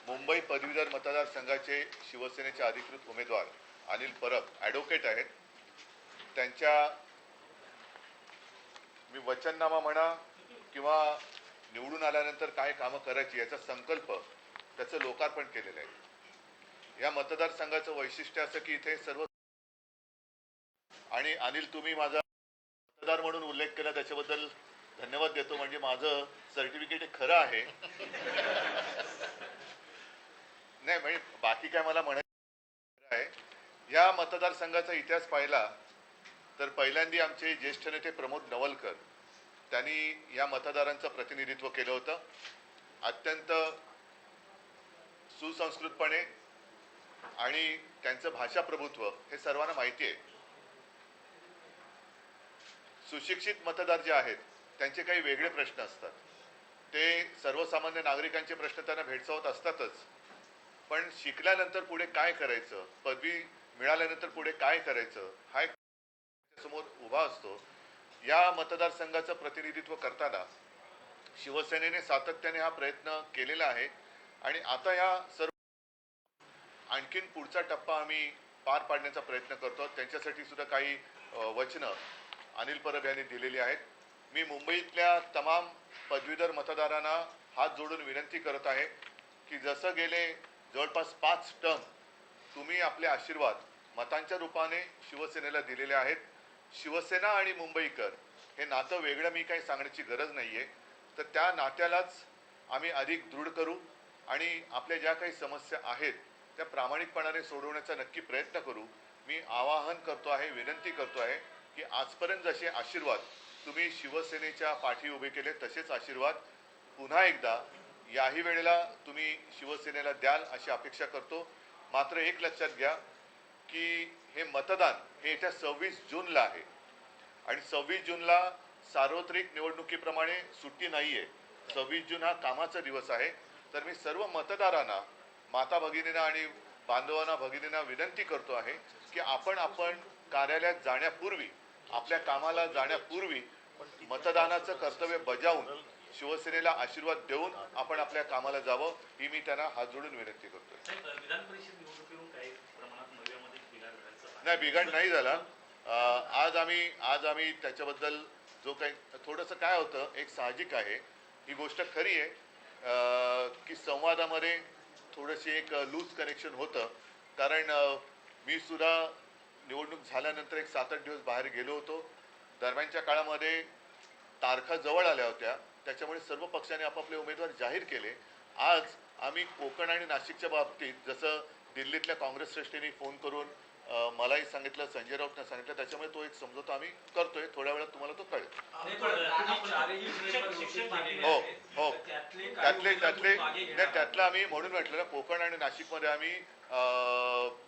मुंबई पदवीधर मतदारसंघाचे शिवसेनेचे अधिकृत उमेदवार अनिल परब ॲडव्होकेट आहेत. त्यांच्या मी वचननामा म्हणा किंवा निवडून आल्यानंतर काय कामं करायची याचा संकल्प त्याचं लोकार्पण केलेलं आहे. या मतदारसंघाचं वैशिष्ट्य असं की इथे सर्व आणि अनिल तुम्ही माझा मतदार म्हणून उल्लेख केला त्याच्याबद्दल धन्यवाद देतो. म्हणजे माझं सर्टिफिकेट खरं आहे. नाही म्हणजे बाकी काय मला म्हणायचं आहे. या मतदारसंघाचा इतिहास पाहिला तर पहिल्यांदा आमचे ज्येष्ठ नेते प्रमोद नवलकर त्यांनी या मतदारांचं प्रतिनिधित्व केलं होतं. अत्यंत सुसंस्कृतपणे आणि त्यांचं भाषा प्रभुत्व हे सर्वांना माहिती आहे. सुशिक्षित मतदार जे आहेत त्यांचे काही वेगळे प्रश्न असतात. ते सर्वसामान्य नागरिकांचे प्रश्न त्यांना भेडसावत असतातच, पण शिकल्यानंतर पुढे काय करायचं, पदवी मिळाल्यानंतर पुढे काय करायचं हा एक समोर उभा असतो. या मतदारसंघाचं प्रतिनिधित्व करताना शिवसेनेने सातत्याने हा प्रयत्न केलेला आहे आणि आता या सर्व आणखीन पुढचा टप्पा आम्ही पार पाडण्याचा प्रयत्न करतो. त्यांच्यासाठी सुद्धा काही वचनं अनिल परब यांनी दिलेली आहेत. मी मुंबईतल्या तमाम पदवीधर मतदारांना हात जोडून विनंती करत आहे की जसं गेले जवळपास 5 टर्म तुम्ही आपले आशीर्वाद मतांच्या रूपाने शिवसेनेला दिलेले आहेत. शिवसेना आणि मुंबईकर हे नातं वेगळं मी काही सांगण्याची गरज नाहीये. तर त्या नात्यालाच आम्ही अधिक दृढ करू आणि आपल्या ज्या काही समस्या आहेत त्या प्रामाणिकपणाने सोडवण्याचा नक्की प्रयत्न करू. मी आवाहन करतो आहे, विनंती करतो आहे की आजपर्यंत जसे आशीर्वाद तुम्ही शिवसेनेच्या पाठी उभे केले तसेच आशीर्वाद पुन्हा एकदा याही वेळेला तुम्ही शिवसेनेला द्याल अशी अपेक्षा करतो. मात्र एक लक्षात घ्या की हे मतदान हे येत्या 26 जूनला आहे आणि 26 जूनला सार्वत्रिक निवडणुकीप्रमाणे सुट्टी नाहीये. 26 जून हा कामाचा दिवस आहे. तर मी सर्व मतदारांना, माता भगिनींना आणि बांधवांना भगिनींना विनंती करतो आहे की आपण कार्यालयात जाण्यापूर्वी, आपल्या कामाला जाण्यापूर्वी मतदानाचं कर्तव्य बजावून शिवसेनेला आशीर्वाद देऊन आपण आपल्या कामाला जावं ही मी त्यांना हात जोडून विनंती करतोय. नाही, बिघाड नाही झाला. आज आम्ही त्याच्याबद्दल जो काही थोडंसं काय होतं, एक साहजिक आहे, ही गोष्ट खरी आहे की संवादामध्ये थोडंशी एक लूज कनेक्शन होतं. कारण मी सुद्धा निवडणूक झाल्यानंतर एक 7-8 दिवस बाहेर गेलो होतो. दरम्यानच्या काळामध्ये तारखा जवळ आल्या होत्या, त्याच्यामुळे सर्व पक्षांनी आपापले उमेदवार जाहीर केले. आज आम्ही कोकण आणि नाशिकच्या बाबतीत जसं दिल्लीतल्या काँग्रेस श्रेष्ठींनी फोन करून मलाही सांगितलं, संजय राऊतने सांगितलं, त्याच्यामुळे तो एक समझोता आम्ही करतोय. थोड्या वेळात तुम्हाला तो कळेल. हो हो, त्यातलं आम्ही म्हणून म्हटलं ना, कोकण आणि नाशिकमध्ये आम्ही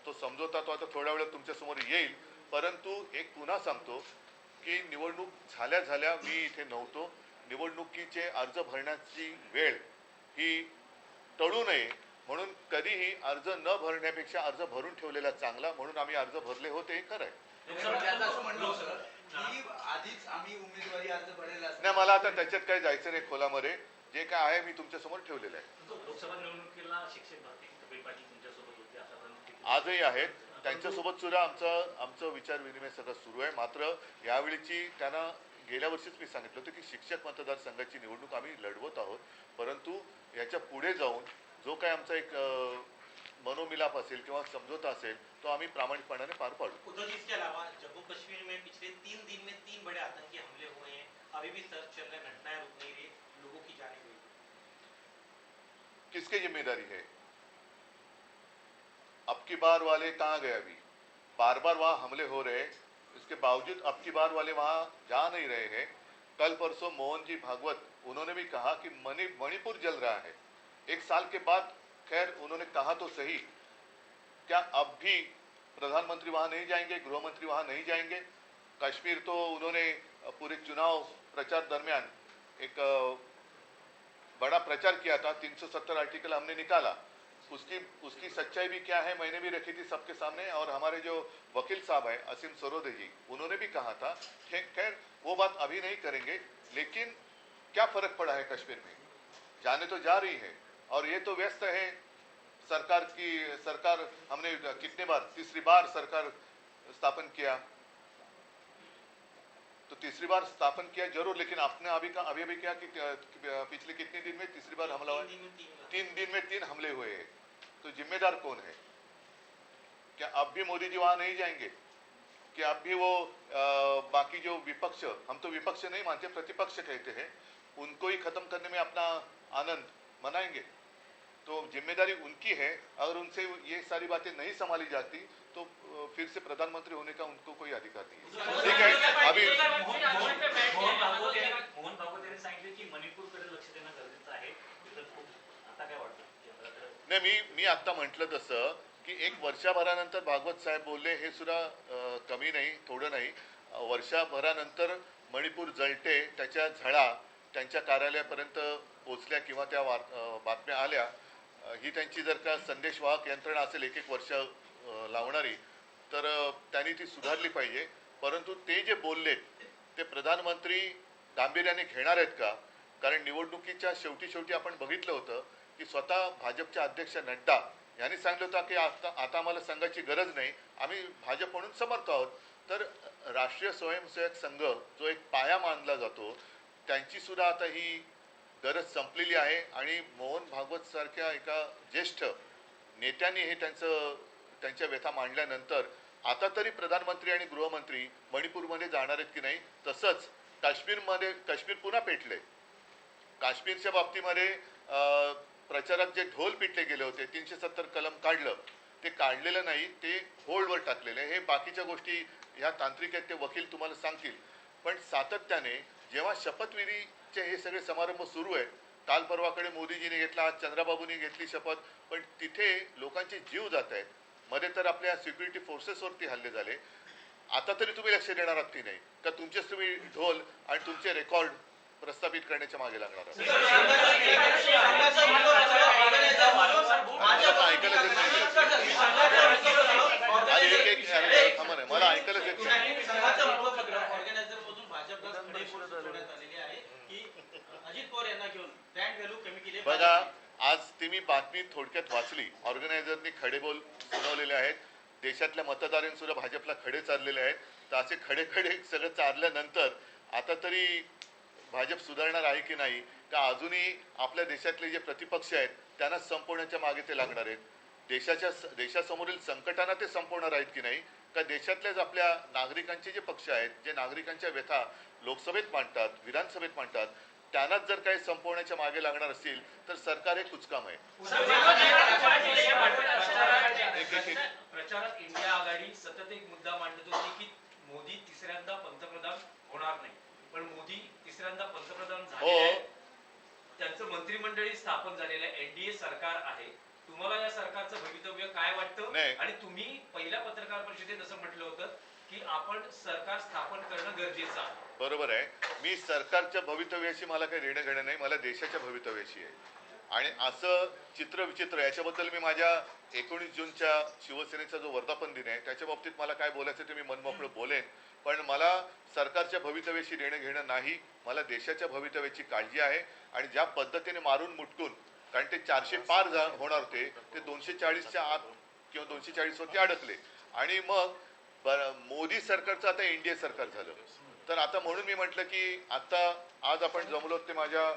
तो समझोता तो आता थोड्या वेळात तुमच्या समोर येईल. परंतु एक पुन्हा सांगतो की निवडणूक झाल्या मी इथे नव्हतो. निवडणुकीचे अर्ज भरण्याची वेळ ही टळू नये म्हणून कधीही अर्ज न भरण्यापेक्षा अर्ज भरून ठेवलेला चांगला, म्हणून आम्ही अर्ज भरले होते. हे खरं आहे. नाही, मला आता त्याच्यात काही जायचं नाही खोलामध्ये. जे काय आहे मी तुमच्या समोर ठेवलेलं आहे. आजही आहेत, त्यांच्यासोबत सुद्धा आमचं विचार विनिमय सगळं सुरू आहे. मात्र यावेळीची त्यांना गेल्या वर्षीच मी सांगितलं होतं की शिक्षक मतदारसंघाची निवडणूक आम्ही लढवत आहोत, परंतु याच्या पुढे जाऊन जो काय आमचा एक मनोमिलाप असेल किंवा समझोता असेल तो आम्ही प्रामाणिकपणाने पार पाडू. इसके अलावा जम्मू कश्मीर में पिछले 3 दिन में 3 बड़े आतंकी हमले हुए हैं, अभी भी सर्च चल रहा है, घटनाएं रुक नहीं रही, लोगों की जाने गई. किसकी जिम्मेदारी है? अब की बार वाले कहाँ गए? अभी बार बार वहां हमले हो रहे, इसके बावजूद अब की बार वाले वहां जा नहीं रहे हैं. कल परसों मोहन जी भागवत उन्होंने भी कहा कि मणिपुर जल रहा है. 1 साल के बाद, खैर उन्होंने कहा तो सही, क्या अब भी प्रधानमंत्री वहां नहीं जाएंगे, गृह मंत्री वहां नहीं जाएंगे? कश्मीर तो उन्होंने पूरे चुनाव प्रचार दरमियान एक बड़ा प्रचार किया था. 370 आर्टिकल हमने निकाला. उसकी सच्चाई भी क्या है मैंने भी रखी थी सबके सामने. और हमारे जो वकील साहब हैं असीम सरोदे जी, उन्होंने भी कहा था. खैर वो बात अभी नहीं करेंगे, लेकिन क्या फर्क पड़ा है कश्मीर में? जाने तो जा रही है. और ये तो व्यस्त है सरकार हमने कितने बार, तीसरी बार सरकार स्थापन किया, तो तीसरी बार स्थापन किया जरूर, लेकिन आपने अभी क्या कि पिछले कितने दिन में तीसरी बार हमला हुआ है? 3 दिन में 3 हमले हुए हैं। तो जिम्मेदार कौन है? क्या अब भी मोदी जी वहां नहीं जाएंगे? कि अब भी वो बाकी जो विपक्ष, हम तो विपक्ष नहीं मानते, प्रतिपक्ष कहते हैं, उनको ही खत्म करने में अपना आनंद मनाएंगे? तो जिम्मेदारी उनकी है। अगर उनसे ये सारी बातें नहीं संभाली जाती तो फिर से प्रधानमंत्री होने का उनको कोई अधिकार नहीं है। ठीक है, अभी मोहन भागवत यांनी सांगितले की मणिपूरकडे लक्ष देणं गरजेचं आहे. आता काय वाटतं? नाही, मी आता म्हटलं तसं की एक वर्षभरानंतर भागवत साहेब बोलले हे सुद्धा कमी नाही, थोडं नाही. वर्षभरानंतर मणिपूर जळते, त्याच्या झळा त्यांच्या कार्यालयापर्यंत पोहोचल्या किंवा त्या बातम्या आल्या, ही त्यांची जर का संदेशवाहक यंत्रणा असेल एक वर्ष लावणारी, तर त्यांनी ती सुधारली पाहिजे. परंतु ते जे बोलले ते प्रधानमंत्री गांभीर्याने घेणार आहेत का? कारण निवडणुकीच्या शेवटी आपण बघितलं होतं की स्वतः भाजपचे अध्यक्ष नड्डा यांनी सांगितलं होतं की आता आम्हाला संघाची गरज नाही, आम्ही भाजप म्हणून समर्थ आहोत. तर राष्ट्रीय स्वयंसेवक संघ जो एक पाया मानला जातो, त्यांची सुद्धा आता ही गरज संपलेली आहे. आणि मोहन भागवत सारख्या एका ज्येष्ठ नेत्यांनी हे त्यांच्या व्यथा मांडल्यानंतर आता तरी प्रधानमंत्री आणि गृहमंत्री मणिपूरमध्ये जाणार आहेत की नाही. तसंच काश्मीर पुन्हा पेटले. काश्मीरच्या बाबतीमध्ये प्रचारात जे ढोल पिटले गेले होते, 370 कलम काढलं, ते काढलेलं नाही, ते होल्डवर टाकलेलं आहे. हे बाकीच्या गोष्टी ह्या तांत्रिक आहेत, ते वकील तुम्हाला सांगतील. पण सातत्याने जेव्हा शपथविधीचे हे सगळे समारंभ सुरू आहेत, काल परवाकडे मोदीजीने घेतला, आज चंद्राबाबूंनी घेतली शपथ, पण तिथे लोकांचे जीव जात आहेत. मध्ये तर आपल्या सिक्युरिटी फोर्सेसवरती हल्ले झाले. आता तरी तुम्ही लक्ष देणार आहात की नाही? का तुमचेच तुम्ही ढोल आणि तुमचे रेकॉर्ड प्रस्थापित करण्याच्या मागे लागणार आहात? मला ऐकायलाच येत नाही. बघा, आज ती मी बातमी थोडक्यात वाचली. ऑर्गनायझरनी खडेबोल सुनावलेले आहेत. देशातल्या मतदारांनी सुद्धा भाजपला खडे चाललेले आहेत. तर असे खडे सगळं चालल्यानंतर आता तरी भाजप सुधारणार आहे की नाही, का अजूनही आपल्या देशातले जे प्रतिपक्ष आहेत त्यांना संपवण्याच्या मागे ते लागणार आहेत? देशासमोरील संकटांना ते संपवणार आहेत की नाही, का देशातल्याच आपल्या नागरिकांचे जे पक्ष आहेत, जे नागरिकांच्या व्यथा लोकसभेत मांडतात, विधानसभेत मांडतात, त्यांनाच जर काही संपवण्याच्या मागे लागणार असतील तर सरकार हे कुचकाम आहे. प्रचारात इंडिया आघाडी सतत एक मुद्दा मांडत होती की मोदी तिसऱ्यांदा पंतप्रधान होणार नाही, पण मोदी तिसऱ्यांदा पंतप्रधान झाले. त्यांचं मंत्रिमंडळी स्थापन झालेलं आहे, एनडीए सरकार आहे. तुम्हाला या सरकारचं भवितव्य काय वाटतं? आणि तुम्ही पहिल्या पत्रकार परिषदेत असं म्हटलं होतं की आपण सरकार स्थापन करणं गरजेचं आहे. बरोबर आहे. मी सरकारच्या भवितव्याशी मला काही देणं घेणं नाही, मला देशाच्या भवितव्याशी आहे. आणि असं चित्र याच्याबद्दल मी माझ्या 19 जूनच्या शिवसेनेचा जो वर्धापन दिन आहे त्याच्या बाबतीत मला काय बोलायचं ते मी मनमोकळं बोलेन. पण मला सरकारच्या भवितव्याशी देणं घेणं नाही, मला देशाच्या भवितव्याची काळजी आहे. आणि ज्या पद्धतीने मारून मुटकून, कारण ते 400 पार होणार होते, ते 240च्या आत किंवा 240 वरती अडकले. आणि मग मोदी सरकारचं आता एनडीए सरकार झालं. तर आता म्हणून मी म्हटलं की आज आपण जमलो ते माझ्या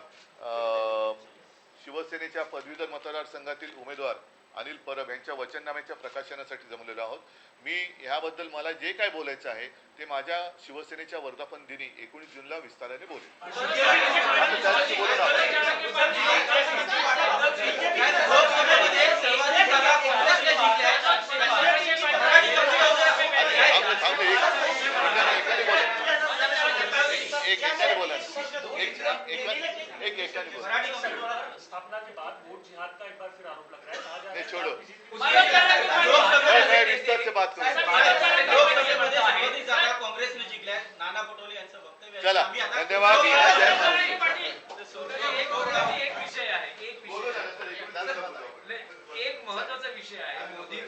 शिवसेनेच्या पदवीधर मतदारसंघातील उमेदवार अनिल परब यांच्या वचननाम्याच्या प्रकाशनासाठी जमलेलो आहोत. मी ह्याबद्दल मला जे काय बोलायचं आहे ते माझ्या शिवसेनेच्या वर्धापन दिनी 19 जूनला विस्ताराने बोलेन. स्थापना के बाद वोट जिहाद का एक बार फिर आरोप लग रहा है. नहीं छोड़ो, मैं विस्तार से बात करूंगा. काँग्रेसने जिंकल्या, नाना पटोले यांचं वक्तव्य. चला, धन्यवाद. एक महत्वाचा विषय आहे मोदींचं